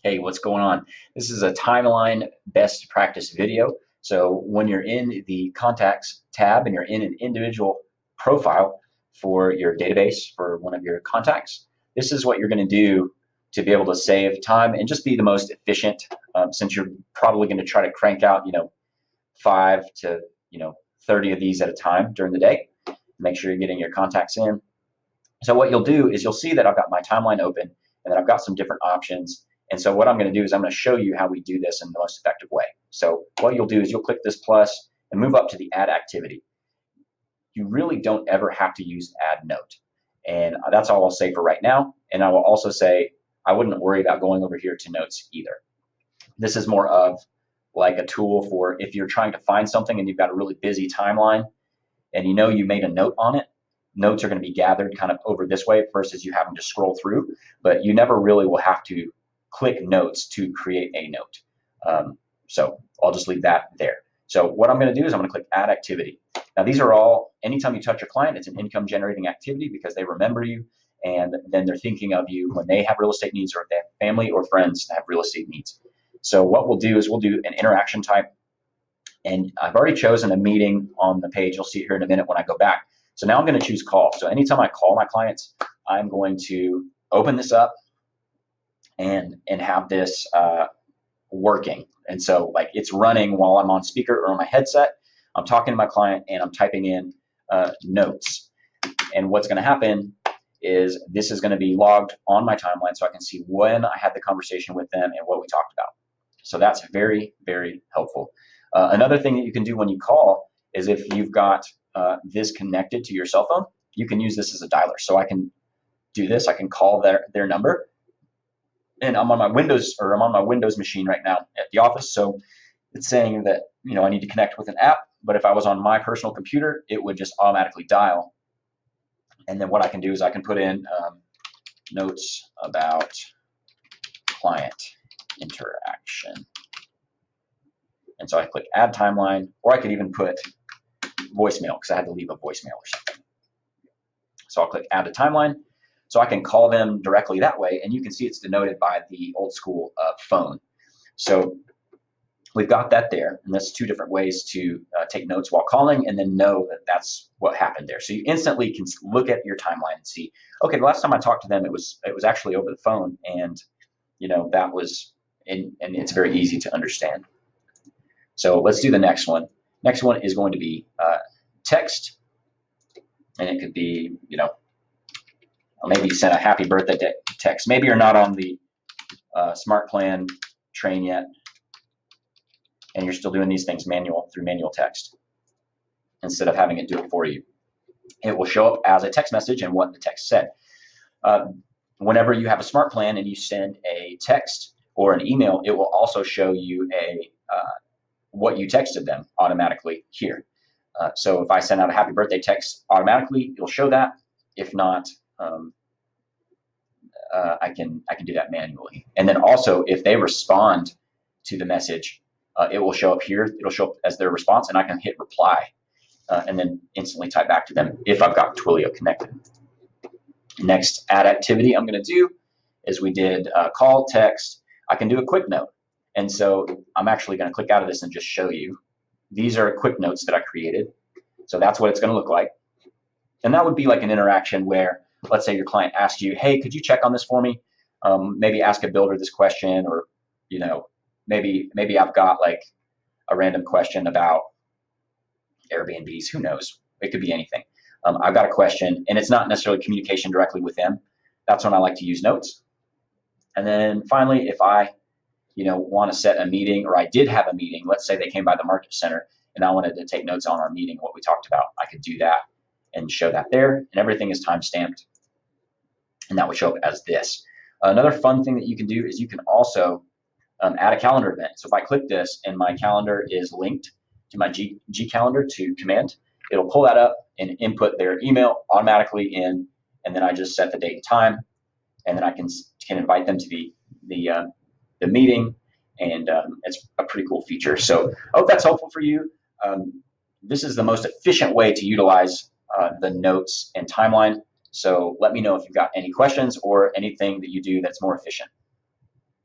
Hey, what's going on? This is a timeline best practice video. So when you're in the contacts tab and you're in an individual profile for your database for one of your contacts, this is what you're going to do to be able to save time and just be the most efficient, since you're probably going to try to crank out, 5 to 30 of these at a time during the day. Make sure you're getting your contacts in. So what you'll do is you'll see that I've got my timeline open and then I've got some different options. And so what I'm going to do is I'm going to show you how we do this in the most effective way. So what you'll do is you'll click this plus and move up to the add activity. You really don't ever have to use add note. And that's all I'll say for right now. And I will also say I wouldn't worry about going over here to notes either. This is more of like a tool for if you're trying to find something and you've got a really busy timeline and you know you made a note on it. Notes are going to be gathered kind of over this way versus you having to scroll through, but you never really will have to click notes to create a note. So I'll just leave that there. So what I'm going to do is I'm going to click add activity. Now these are all, anytime you touch your client, it's an income generating activity because they remember you and then they're thinking of you when they have real estate needs or if they have family or friends that have real estate needs. So what we'll do is we'll do an interaction type, and I've already chosen a meeting on the page. You'll see it here in a minute when I go back. So now I'm going to choose call. So anytime I call my clients, I'm going to open this up and have this working. And so like it's running while I'm on speaker or on my headset. I'm talking to my client and I'm typing in notes. And what's going to happen is this is going to be logged on my timeline so I can see when I had the conversation with them and what we talked about. So that's very, very helpful. Another thing that you can do when you call is if you've got this connected to your cell phone, you can use this as a dialer. So I can do this. I can call their number, and I'm on my Windows machine right now at the office. So it's saying that I need to connect with an app. But if I was on my personal computer, it would just automatically dial. And then what I can do is I can put in notes about client interaction. And so I click add timeline, or I could even put voicemail because I had to leave a voicemail or something. So I'll click add to timeline. So I can call them directly that way, and you can see it's denoted by the old school phone. So we've got that there, and that's two different ways to take notes while calling and then know that that's what happened there. So you instantly can look at your timeline and see, okay, the last time I talked to them, it was actually over the phone, and that was, and it's very easy to understand. So let's do the next one. Next one is going to be text, and it could be, maybe send a happy birthday text. Maybe you're not on the smart plan train yet, and you're still doing these things through manual text instead of having it do it for you. It will show up as a text message and what the text said. Whenever you have a smart plan and you send a text or an email, it will also show you what you texted them automatically here. So if I send out a happy birthday text automatically, it'll show that. If not, I can do that manually. And then also, if they respond to the message, it will show up here. It'll show up as their response, and I can hit reply and then instantly type back to them if I've got Twilio connected. Next add activity I'm going to do is we did call, text. I can do a quick note. And so I'm actually going to click out of this and just show you. These are quick notes that I created. So that's what it's going to look like. And that would be like an interaction where, let's say your client asked you, hey, could you check on this for me? Maybe ask a builder this question, or maybe I've got like a random question about Airbnbs. Who knows? It could be anything. I've got a question, and it's not necessarily communication directly with them. That's when I like to use notes. And then finally, if I want to set a meeting, or I did have a meeting, let's say they came by the market center and I wanted to take notes on our meeting, what we talked about, I could do that and show that there, and everything is time stamped, and that would show up as this. Another fun thing that you can do is you can also add a calendar event. So if I click this and my calendar is linked to my G calendar to command, it'll pull that up and input their email automatically in, and then I just set the date and time, and then I can invite them to the meeting, and it's a pretty cool feature. So I hope that's helpful for you. This is the most efficient way to utilize the notes and timeline. So let me know if you've got any questions or anything that you do that's more efficient.